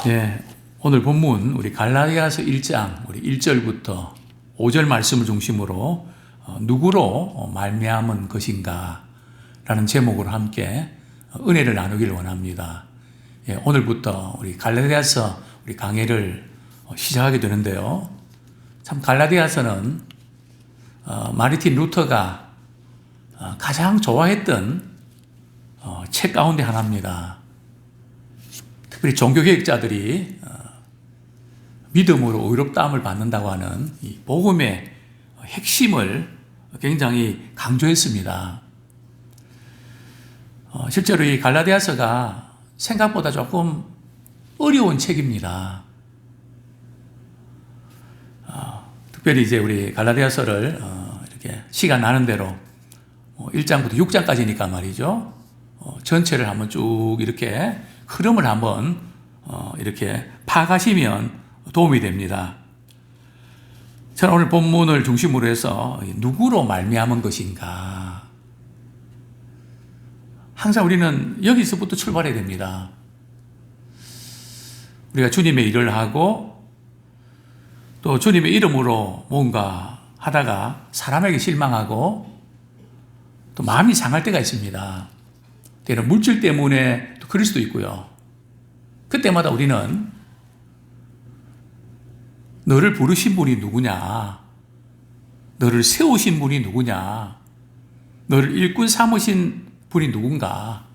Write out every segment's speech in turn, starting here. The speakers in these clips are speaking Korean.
예, 오늘 본문 우리 갈라디아서 1장 우리 1절부터 5절 말씀을 중심으로 누구로 말미암은 것인가 라는 제목으로 함께 은혜를 나누기를 원합니다. 예, 오늘부터 우리 갈라디아서 우리 강해를 시작하게 되는데요. 참 갈라디아서는 마르틴 루터가 가장 좋아했던 책 가운데 하나입니다. 특별히 종교개혁자들이 믿음으로 의롭다함을 받는다고 하는 이 복음의 핵심을 굉장히 강조했습니다. 실제로 이 갈라디아서가 생각보다 조금 어려운 책입니다. 특별히 이제 우리 갈라디아서를 이렇게 시간 나는 대로 1장부터 6장까지니까 말이죠. 전체를 한번 쭉 이렇게 흐름을 한번 이렇게 파가시면 도움이 됩니다. 저는 오늘 본문을 중심으로 해서 누구로 말미암은 것인가. 항상 우리는 여기서부터 출발해야 됩니다. 우리가 주님의 일을 하고 또 주님의 이름으로 뭔가 하다가 사람에게 실망하고 또 마음이 상할 때가 있습니다. 때는 물질 때문에 또 그럴 수도 있고요. 그때마다 우리는 너를 부르신 분이 누구냐? 너를 세우신 분이 누구냐? 너를 일꾼 삼으신 분이 누군가?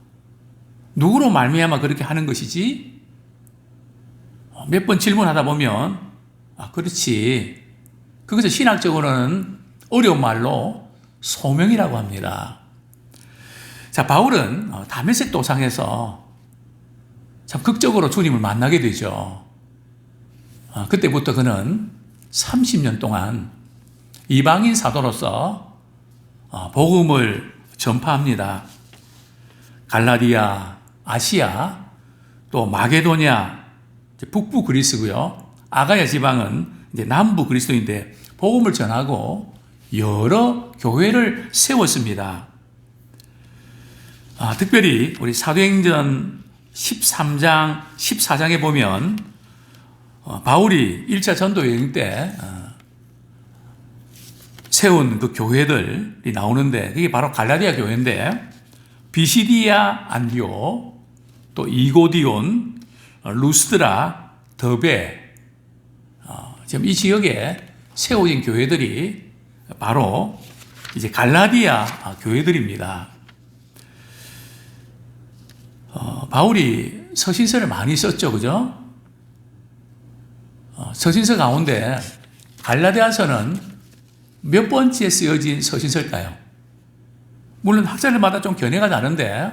누구로 말미암아 그렇게 하는 것이지? 몇 번 질문하다 보면 그렇지. 그것을 신학적으로는 어려운 말로 소명이라고 합니다. 자, 바울은 다메섹 도상에서 참 극적으로 주님을 만나게 되죠. 그때부터 그는 30년 동안 이방인 사도로서 복음을 전파합니다. 갈라디아, 아시아, 또 마게도냐, 북부 그리스고요. 아가야 지방은 이제 남부 그리스도인데 복음을 전하고 여러 교회를 세웠습니다. 특별히 우리 사도행전 13장, 14장에 보면 바울이 1차 전도 여행 때 세운 그 교회들이 나오는데 그게 바로 갈라디아 교회인데 비시디아 안디오, 또 이고디온, 루스드라, 더베 지금 이 지역에 세워진 교회들이 바로 이제 갈라디아 교회들입니다. 바울이 서신서를 많이 썼죠, 그죠? 서신서 가운데 갈라디아서는 몇 번째 쓰여진 서신서일까요? 물론 학자들마다 좀 견해가 다른데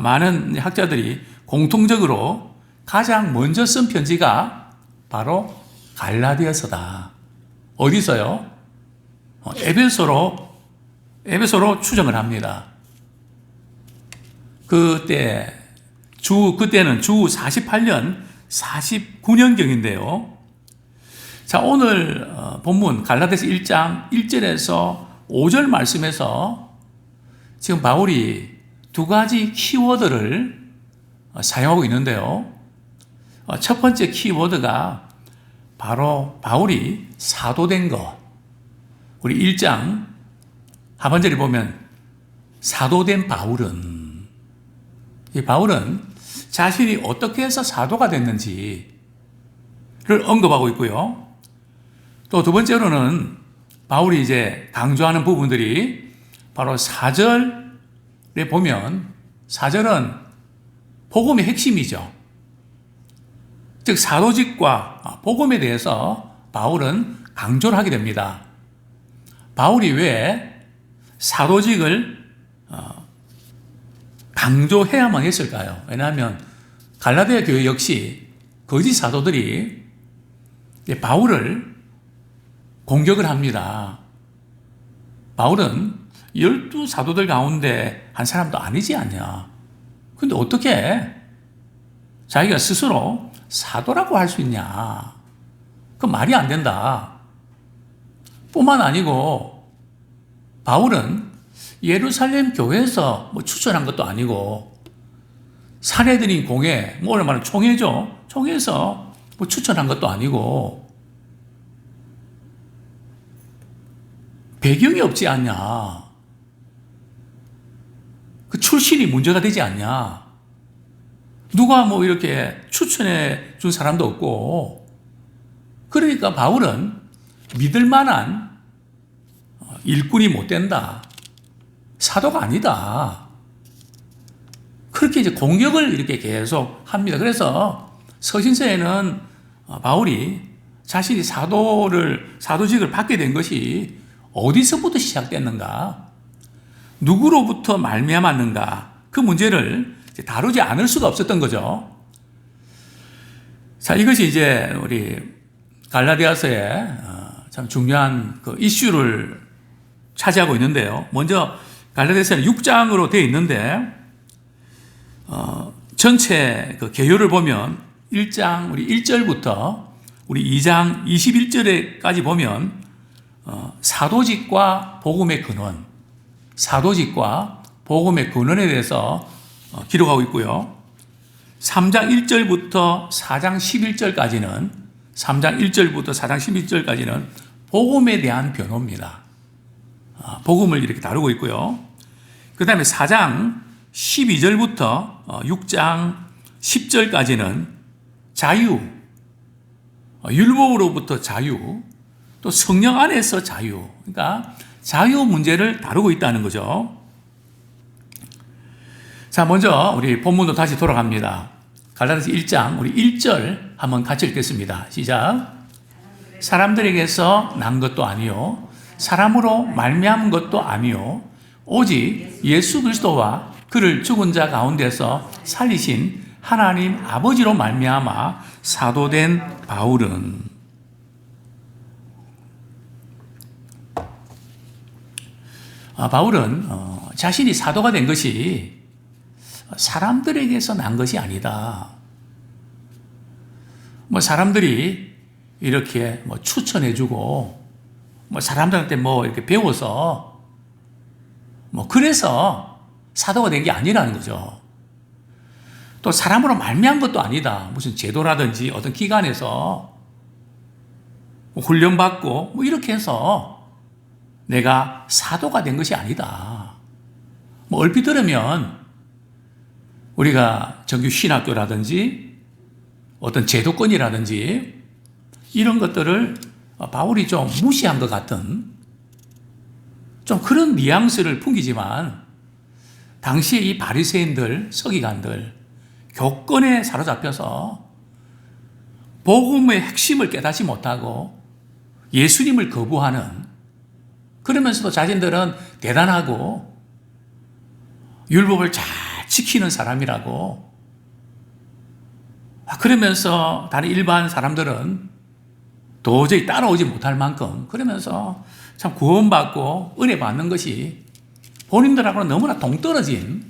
많은 학자들이 공통적으로 가장 먼저 쓴 편지가 바로 갈라디아서다. 어디서요? 에베소로 추정을 합니다. 그때는 주 48년 49년경인데요. 자, 오늘 본문 갈라디아서 1장 1절에서 5절 말씀에서 지금 바울이 두 가지 키워드를 사용하고 있는데요. 첫 번째 키워드가 바로 바울이 사도된 것. 우리 1장 하반절에 보면 사도된 바울은 이 바울은 자신이 어떻게 해서 사도가 됐는지를 언급하고 있고요. 또 두 번째로는 바울이 이제 강조하는 부분들이 바로 4절에 보면 4절은 복음의 핵심이죠. 즉 사도직과 복음에 대해서 바울은 강조를 하게 됩니다. 바울이 왜 사도직을 강조해야만 했을까요? 왜냐하면 갈라디아 교회 역시 거짓 사도들이 바울을 공격을 합니다. 바울은 12사도들 가운데 한 사람도 아니지 않냐. 근데 어떻게 자기가 스스로 사도라고 할 수 있냐. 그 말이 안 된다. 뿐만 아니고 바울은 예루살렘 교회에서 추천한 것도 아니고 사내들인 공회, 뭐 오늘 말하는 총회죠. 총회에서 뭐 추천한 것도 아니고 배경이 없지 않냐. 그 출신이 문제가 되지 않냐. 누가 뭐 이렇게 추천해 준 사람도 없고. 그러니까 바울은 믿을 만한 일꾼이 못 된다. 사도가 아니다. 그렇게 이제 공격을 이렇게 계속 합니다. 그래서 서신서에는 바울이 자신이 사도직을 받게 된 것이 어디서부터 시작됐는가, 누구로부터 말미암았는가, 그 문제를 다루지 않을 수가 없었던 거죠. 자, 이것이 이제 우리 갈라디아서의 참 중요한 그 이슈를 차지하고 있는데요. 먼저 갈라디아서는 6장으로 되어 있는데 전체 그 개요를 보면 1장 우리 1절부터 우리 2장 21절에까지 보면 사도직과 복음의 근원, 사도직과 복음의 근원에 대해서 기록하고 있고요. 3장 1절부터 4장 11절까지는 3장 1절부터 4장 11절까지는 복음에 대한 변호입니다. 복음을 이렇게 다루고 있고요. 그 다음에 4장 12절부터 6장 10절까지는 자유, 율법으로부터 자유, 또 성령 안에서 자유, 그러니까 자유 문제를 다루고 있다는 거죠. 자, 먼저 우리 본문도 다시 돌아갑니다. 갈라디아서 1장 우리 1절 한번 같이 읽겠습니다. 시작. 사람들에게서 난 것도 아니요 사람으로 말미암은 것도 아니요 오직 예수 그리스도와 그를 죽은 자 가운데서 살리신 하나님 아버지로 말미암아 사도된 바울은. 바울은 자신이 사도가 된 것이 사람들에게서 난 것이 아니다. 뭐 사람들이 이렇게 뭐 추천해주고 뭐 사람들한테 뭐 이렇게 배워서 뭐 그래서 사도가 된 게 아니라는 거죠. 또 사람으로 말미암은 것도 아니다. 무슨 제도라든지 어떤 기관에서 훈련받고 뭐 이렇게 해서 내가 사도가 된 것이 아니다. 뭐 얼핏 들으면 우리가 정규 신학교라든지 어떤 제도권이라든지 이런 것들을 바울이 좀 무시한 것 같은 좀 그런 뉘앙스를 풍기지만 당시에 이 바리새인들, 서기관들 교권에 사로잡혀서 복음의 핵심을 깨닫지 못하고 예수님을 거부하는, 그러면서도 자신들은 대단하고 율법을 잘 지키는 사람이라고, 그러면서 다른 일반 사람들은 도저히 따라오지 못할 만큼, 그러면서 참 구원받고 은혜 받는 것이 본인들하고는 너무나 동떨어진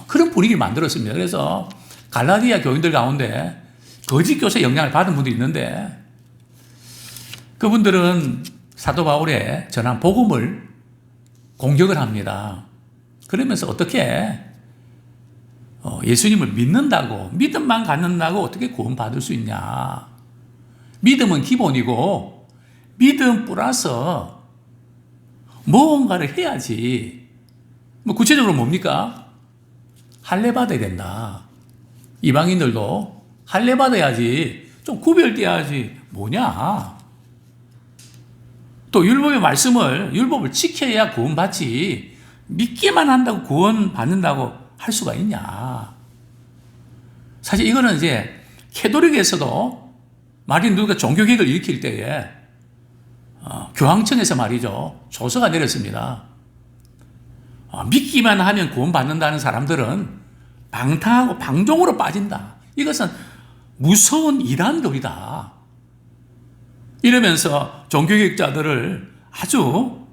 그런 분위기를 만들었습니다. 그래서 갈라디아 교인들 가운데 거짓 교사의 영향을 받은 분들이 있는데 그분들은 사도 바울의 전한 복음을 공격을 합니다. 그러면서 어떻게 예수님을 믿는다고, 믿음만 갖는다고 어떻게 구원받을 수 있냐. 믿음은 기본이고 믿음 플러스 무언가를 해야지. 뭐 구체적으로 뭡니까? 할례 받아야 된다. 이방인들도 할례 받아야지. 좀 구별돼야지. 뭐냐? 또 율법을 지켜야 구원받지. 믿기만 한다고 구원받는다고 할 수가 있냐? 사실 이거는 이제 캐톨릭에서도 마틴 루터가 종교개혁을 일으킬 때에 교황청에서 말이죠, 조서가 내렸습니다. 믿기만 하면 구원받는다는 사람들은 방탕하고 방종으로 빠진다. 이것은 무서운 이단들이다. 이러면서 종교개혁자들을 아주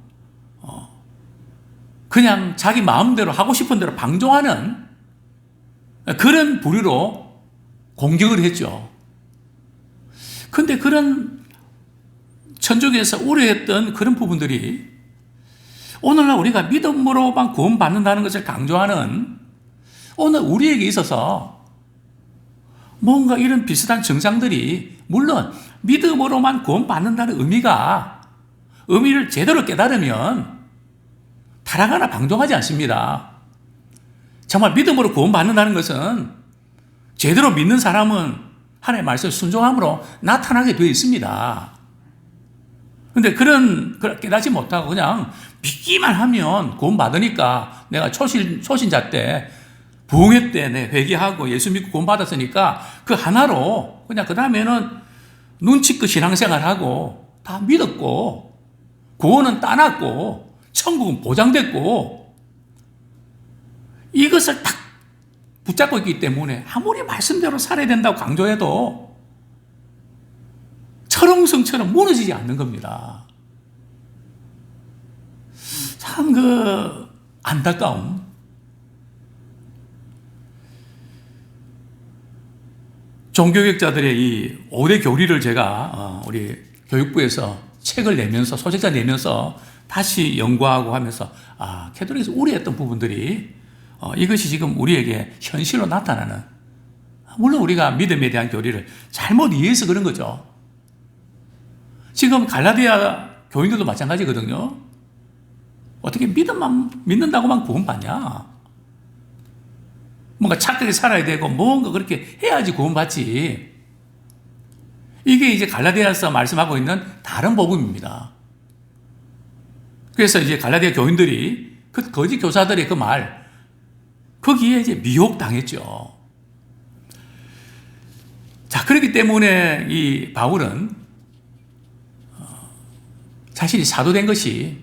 그냥 자기 마음대로 하고 싶은 대로 방종하는 그런 부류로 공격을 했죠. 근데 그런 천주교에서 우려했던 그런 부분들이 오늘날 우리가 믿음으로만 구원받는다는 것을 강조하는 오늘 우리에게 있어서 뭔가 이런 비슷한 증상들이 물론 믿음으로만 구원받는다는 의미를 제대로 깨달으면 타락하나 방종하지 않습니다. 정말 믿음으로 구원받는다는 것은 제대로 믿는 사람은 하나님의 말씀 순종함으로 나타나게 되어 있습니다. 그런데 그런 깨닫지 못하고 그냥 믿기만 하면 구원받으니까 내가 초신자 때 부흥회 때 내 회개하고 예수 믿고 구원받았으니까 그 하나로 그냥 그 다음에는 눈치껏 신앙생활하고 다 믿었고 구원은 따놨고 천국은 보장됐고 이것을 딱 붙잡고 있기 때문에 아무리 말씀대로 살아야 된다고 강조해도 철옹성처럼 무너지지 않는 겁니다. 참 안타까움. 종교개혁자들의 이 5대 교리를 제가 우리 교육부에서 책을 내면서 소책자 내면서 다시 연구하고 하면서 캐톨릭에서 우려했던 부분들이 이것이 지금 우리에게 현실로 나타나는, 물론 우리가 믿음에 대한 교리를 잘못 이해해서 그런 거죠. 지금 갈라디아 교인들도 마찬가지거든요. 어떻게 믿는다고만 구원받냐? 뭔가 착하게 살아야 되고 뭔가 그렇게 해야지 구원받지. 이게 이제 갈라디아서 말씀하고 있는 다른 복음입니다. 그래서 이제 갈라디아 교인들이 그 거짓 교사들의 그 말, 거기에 이제 미혹당했죠. 자, 그렇기 때문에 이 바울은 자신이 사도된 것이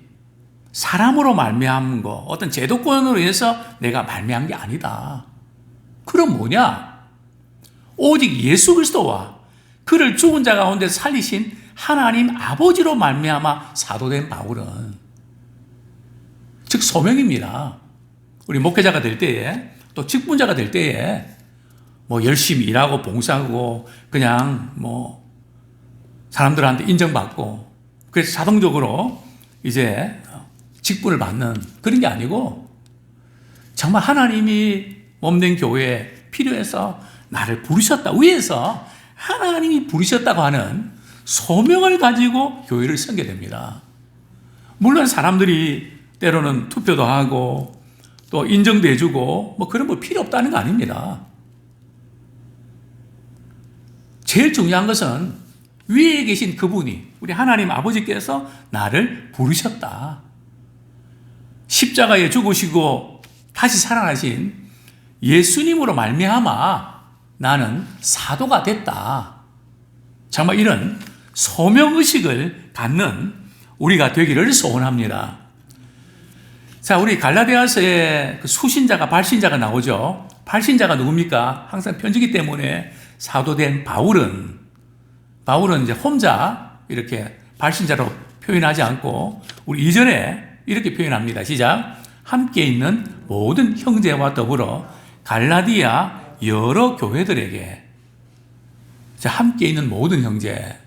사람으로 말미암은 거, 어떤 제도권으로 인해서 내가 말미암은 게 아니다. 그럼 뭐냐? 오직 예수 그리스도와 그를 죽은 자 가운데 살리신 하나님 아버지로 말미암아 사도된 바울은, 즉 소명입니다. 우리 목회자가 될 때에, 또 직분자가 될 때에 뭐 열심히 일하고 봉사하고 그냥 뭐 사람들한테 인정받고 그래서 자동적으로 이제 직분을 받는 그런 게 아니고, 정말 하나님이 몸된 교회에 필요해서 나를 부르셨다, 위에서 하나님이 부르셨다고 하는 소명을 가지고 교회를 섬게 됩니다. 물론 사람들이 때로는 투표도 하고 또 인정도 해주고 뭐 그런 거 필요 없다는 거 아닙니다. 제일 중요한 것은 위에 계신 그분이, 우리 하나님 아버지께서 나를 부르셨다. 십자가에 죽으시고 다시 살아나신 예수님으로 말미암아 나는 사도가 됐다. 정말 이런 소명의식을 갖는 우리가 되기를 소원합니다. 자, 우리 갈라디아서에 그 수신자가 발신자가 나오죠. 발신자가 누굽니까? 항상 편지기 때문에 사도된 바울은 이제 혼자 이렇게 발신자로 표현하지 않고 우리 이전에 이렇게 표현합니다. 시작. 함께 있는 모든 형제와 더불어 갈라디아 여러 교회들에게. 자, 함께 있는 모든 형제.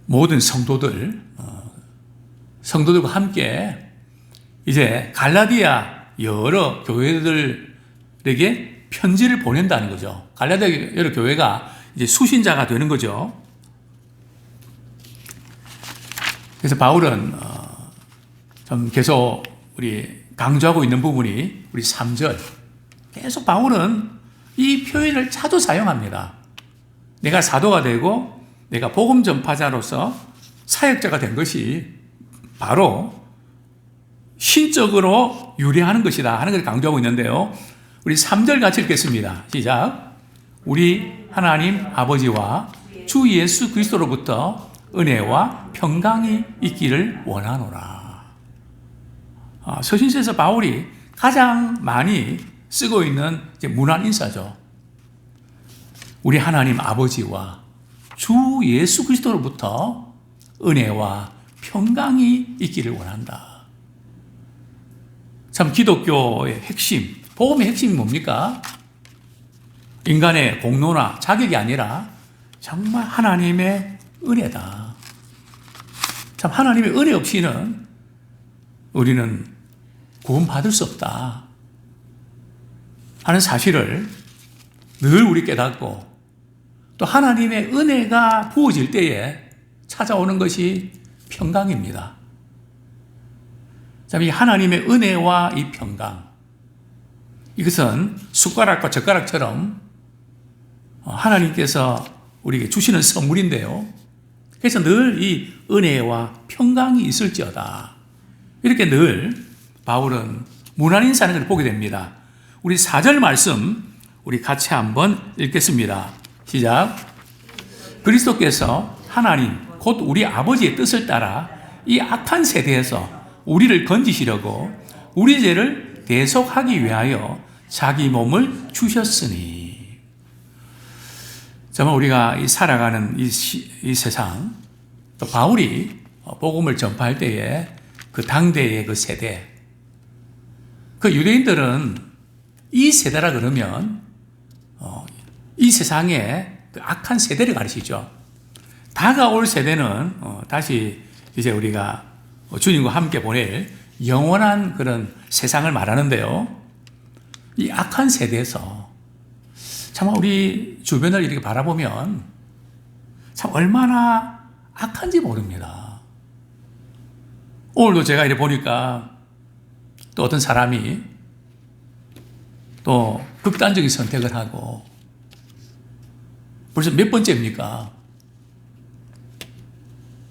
모든 성도들과 함께 이제 갈라디아 여러 교회들에게 편지를 보낸다는 거죠. 갈라디아 여러 교회가 이제 수신자가 되는 거죠. 그래서 바울은 좀 계속 우리 강조하고 있는 부분이 우리 3절. 계속 바울은 이 표현을 자주 사용합니다. 내가 사도가 되고 내가 복음 전파자로서 사역자가 된 것이 바로 신적으로 유리하는 것이다 하는 것을 강조하고 있는데요. 우리 3절 같이 읽겠습니다. 시작. 우리 하나님 아버지와 주 예수 그리스도로부터 은혜와 평강이 있기를 원하노라. 서신서에서 바울이 가장 많이 쓰고 있는 문안 인사죠. 우리 하나님 아버지와 주 예수 그리스도로부터 은혜와 평강이 있기를 원한다. 참 기독교의 핵심, 복음의 핵심이 뭡니까? 인간의 공로나 자격이 아니라 정말 하나님의 은혜다. 참 하나님의 은혜 없이는 우리는 구원받을 수 없다 하는 사실을 늘 우리 깨닫고, 또 하나님의 은혜가 부어질 때에 찾아오는 것이 평강입니다. 이 하나님의 은혜와 이 평강, 이것은 숟가락과 젓가락처럼 하나님께서 우리에게 주시는 선물인데요. 그래서 늘 이 은혜와 평강이 있을지어다, 이렇게 늘 바울은 문안인 사는 걸 보게 됩니다. 우리 4절 말씀 우리 같이 한번 읽겠습니다. 시작. 그리스도께서 하나님 곧 우리 아버지의 뜻을 따라 이 악한 세대에서 우리를 건지시려고 우리 죄를 대속하기 위하여 자기 몸을 주셨으니. 정말 우리가 살아가는 이 세상, 또 바울이 복음을 전파할 때에 그 당대의 그 세대, 그 유대인들은 이 세대라 그러면 이 세상의 그 악한 세대를 가르치죠. 다가올 세대는 다시 이제 우리가 주님과 함께 보낼 영원한 그런 세상을 말하는데요. 이 악한 세대에서 참 우리 주변을 이렇게 바라보면 참 얼마나 악한지 모릅니다. 오늘도 제가 이렇게 보니까 또 어떤 사람이 또 극단적인 선택을 하고, 벌써 몇 번째입니까?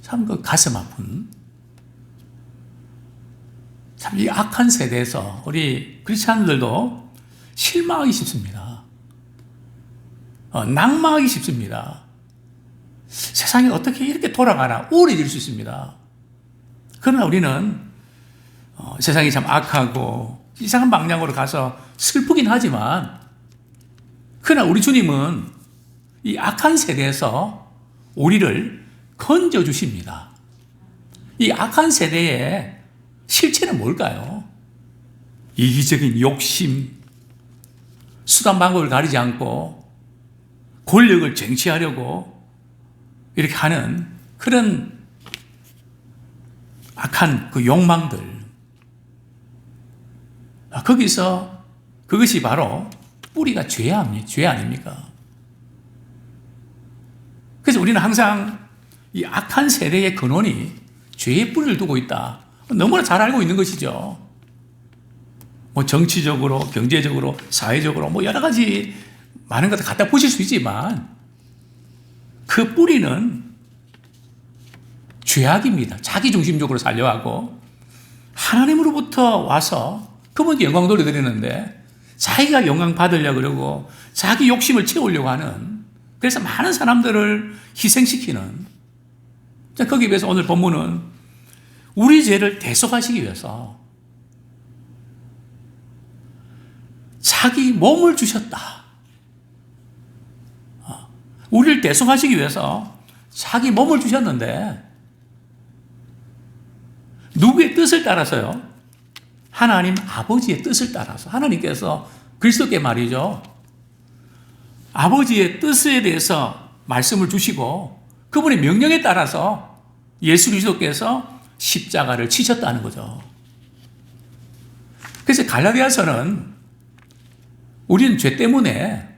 참 그 가슴 아픈, 참 이 악한 세대에서 우리 크리스찬들도 실망하기 쉽습니다. 낙망하기 쉽습니다. 세상이 어떻게 이렇게 돌아가나 우울해질 수 있습니다. 그러나 우리는 세상이 참 악하고 이상한 방향으로 가서 슬프긴 하지만, 그러나 우리 주님은 이 악한 세대에서 우리를 건져주십니다. 이 악한 세대의 실체는 뭘까요? 이기적인 욕심, 수단 방법을 가리지 않고 권력을 쟁취하려고 이렇게 하는 그런 악한 그 욕망들, 거기서 그것이 바로 뿌리가 죄 아닙니까? 그래서 우리는 항상 이 악한 세대의 근원이 죄의 뿌리를 두고 있다, 너무나 잘 알고 있는 것이죠. 정치적으로, 경제적으로, 사회적으로 여러 가지 많은 것을 갖다 보실 수 있지만 그 뿌리는 죄악입니다. 자기중심적으로 살려하고 하나님으로부터 와서 그분께 영광 돌려드리는데 자기가 영광 받으려고 그러고 자기 욕심을 채우려고 하는, 그래서 많은 사람들을 희생시키는, 거기에 비해서 오늘 본문은 우리 죄를 대속하시기 위해서 자기 몸을 주셨다. 우리를 대속하시기 위해서 자기 몸을 주셨는데 누구의 뜻을 따라서요? 하나님 아버지의 뜻을 따라서. 하나님께서 그리스도께 말이죠, 아버지의 뜻에 대해서 말씀을 주시고 그분의 명령에 따라서 예수 그리스도께서 십자가를 치셨다는 거죠. 그래서 갈라디아서는 우리는 죄 때문에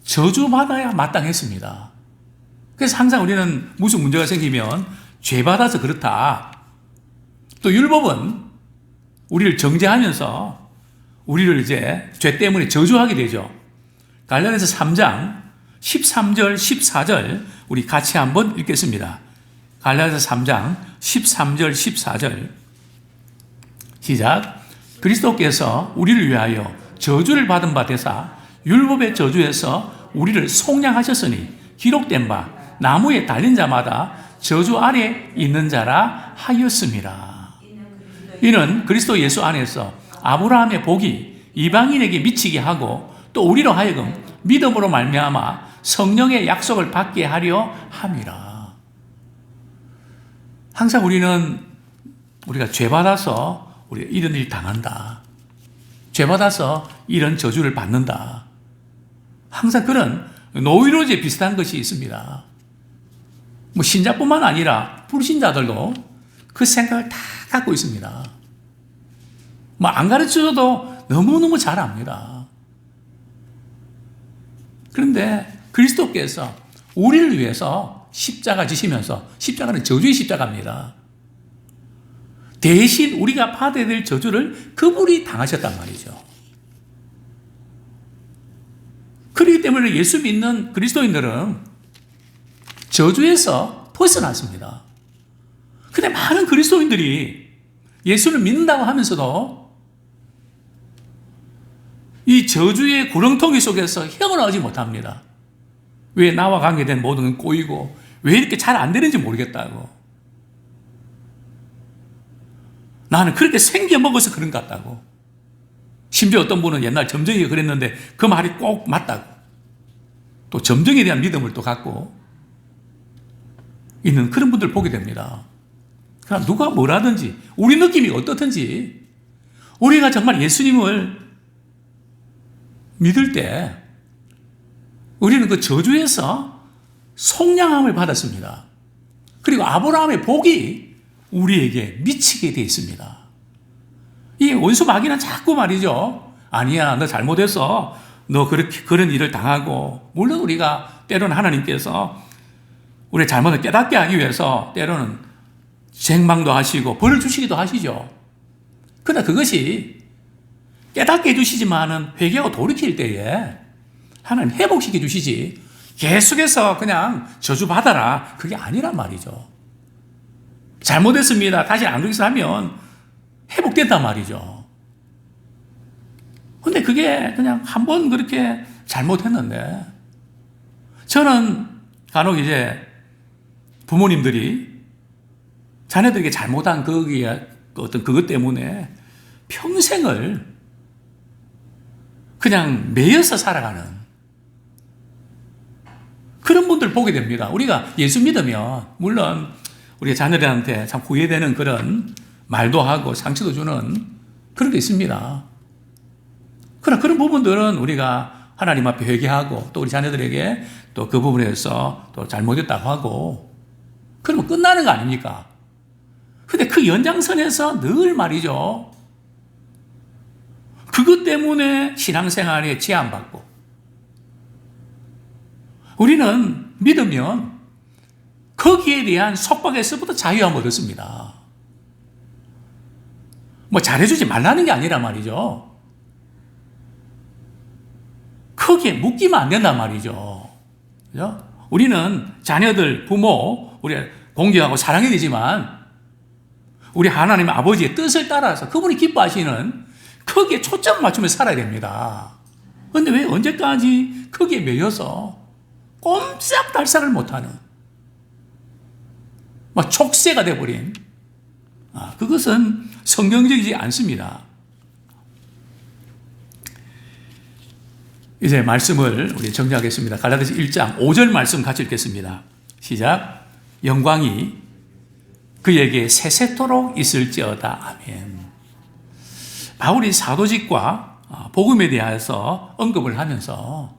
저주받아야 마땅했습니다. 그래서 항상 우리는 무슨 문제가 생기면 죄 받아서 그렇다. 또 율법은 우리를 정죄하면서 우리를 이제 죄 때문에 저주하게 되죠. 갈라디아서 3장 13절 14절 우리 같이 한번 읽겠습니다. 갈라디아서 3장 13절 14절 시작. 그리스도께서 우리를 위하여 저주를 받은 바 되사 율법의 저주에서 우리를 속량하셨으니 기록된 바 나무에 달린 자마다 저주 아래 있는 자라 하였습니다. 이는 그리스도 예수 안에서 아브라함의 복이 이방인에게 미치게 하고 또 우리로 하여금 믿음으로 말미암아 성령의 약속을 받게 하려 함이라. 항상 우리가 죄 받아서 우리가 이런 일이 당한다, 죄 받아서 이런 저주를 받는다, 항상 그런 노이로제 비슷한 것이 있습니다. 신자뿐만 아니라 불신자들도 그 생각을 다 갖고 있습니다. 뭐 안 가르쳐줘도 너무너무 잘 압니다. 그런데 그리스도께서 우리를 위해서 십자가 지시면서, 십자가는 저주의 십자가입니다. 대신 우리가 받아야 될 저주를 그분이 당하셨단 말이죠. 그렇기 때문에 예수 믿는 그리스도인들은 저주에서 벗어났습니다. 근데 많은 그리스도인들이 예수를 믿는다고 하면서도 이 저주의 구렁텅이 속에서 헤어나오지 못합니다. 왜 나와 관계된 모든 건 꼬이고 왜 이렇게 잘 안 되는지 모르겠다고. 나는 그렇게 생겨먹어서 그런 것 같다고. 심지어 어떤 분은 옛날 점쟁이가 그랬는데 그 말이 꼭 맞다고. 또 점쟁이에 대한 믿음을 또 갖고 있는 그런 분들 보게 됩니다. 그러니까 누가 뭐라든지 우리 느낌이 어떻든지 우리가 정말 예수님을 믿을 때 우리는 그 저주에서 속량함을 받았습니다. 그리고 아브라함의 복이 우리에게 미치게 되어 있습니다. 이 원수 마귀는 자꾸 말이죠. 아니야, 너 잘못했어. 너 그렇게 그런 일을 당하고, 물론 우리가 때로는 하나님께서 우리의 잘못을 깨닫게 하기 위해서 때로는 책망도 하시고 벌을 주시기도 하시죠. 그러나 그것이 깨닫게 해주시지만은 회개하고 돌이킬 때에 하나님 회복시켜 주시지 계속해서 그냥 저주받아라, 그게 아니란 말이죠. 잘못했습니다, 다시 안 그러겠어 하면 회복된단 말이죠. 근데 그게 그냥 한 번 그렇게 잘못했는데, 저는 간혹 이제 부모님들이 자녀들에게 잘못한 거기에 어떤 그것 때문에 평생을 그냥 매여서 살아가는 그런 분들 보게 됩니다. 우리가 예수 믿으면 물론 우리 자녀들한테 참 후회되는 그런 말도 하고 상처도 주는 그런 게 있습니다. 그러나 그런 부분들은 우리가 하나님 앞에 회개하고 또 우리 자녀들에게 또 그 부분에서 또 잘못했다고 하고 그러면 끝나는 거 아닙니까? 근데 그 연장선에서 늘 말이죠. 그것 때문에 신앙생활에 제한받고 우리는 믿으면 거기에 대한 속박에서부터 자유함을 얻었습니다. 뭐 잘해주지 말라는 게 아니란 말이죠. 거기에 묶이면 안 된단 말이죠. 그죠? 우리는 자녀들, 부모, 우리 공경하고 사랑해야 되지만 우리 하나님 아버지의 뜻을 따라서 그분이 기뻐하시는 거기에 초점을 맞추면서 살아야 됩니다. 그런데 왜 언제까지 거기에 매여서 꼼짝달싹을 못하는 막 촉새가 돼버린 그것은 성경적이지 않습니다. 이제 말씀을 우리 정리하겠습니다. 갈라디아서 1장 5절 말씀 같이 읽겠습니다. 시작. 영광이 그에게 세세토록 있을지어다. 아멘. 바울이 사도직과 복음에 대해서 언급을 하면서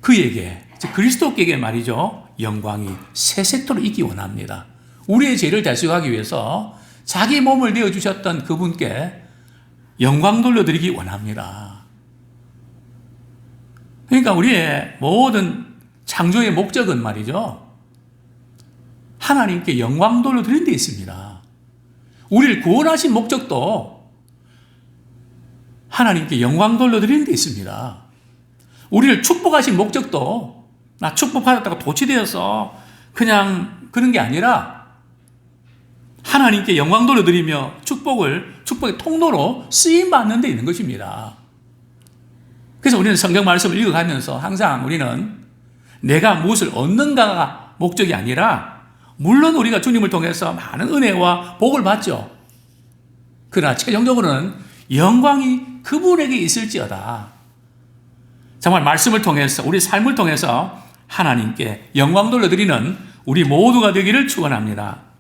그에게, 즉 그리스도께 말이죠, 영광이 세세토록 있기 원합니다. 우리의 죄를 대속하기 위해서 자기 몸을 내어주셨던 그분께 영광 돌려드리기 원합니다. 그러니까 우리의 모든 창조의 목적은 말이죠, 하나님께 영광 돌려드리는 데 있습니다. 우리를 구원하신 목적도 하나님께 영광 돌려드리는 데 있습니다. 우리를 축복하신 목적도 나 축복받았다고 도취되어서 그냥 그런 게 아니라 하나님께 영광 돌려드리며 축복의 통로로 쓰임받는 데 있는 것입니다. 그래서 우리는 성경 말씀을 읽어가면서 항상 우리는 내가 무엇을 얻는가가 목적이 아니라, 물론 우리가 주님을 통해서 많은 은혜와 복을 받죠. 그러나 최종적으로는 영광이 그분에게 있을지어다. 정말 말씀을 통해서, 우리 삶을 통해서 하나님께 영광 돌려드리는 우리 모두가 되기를 축원합니다.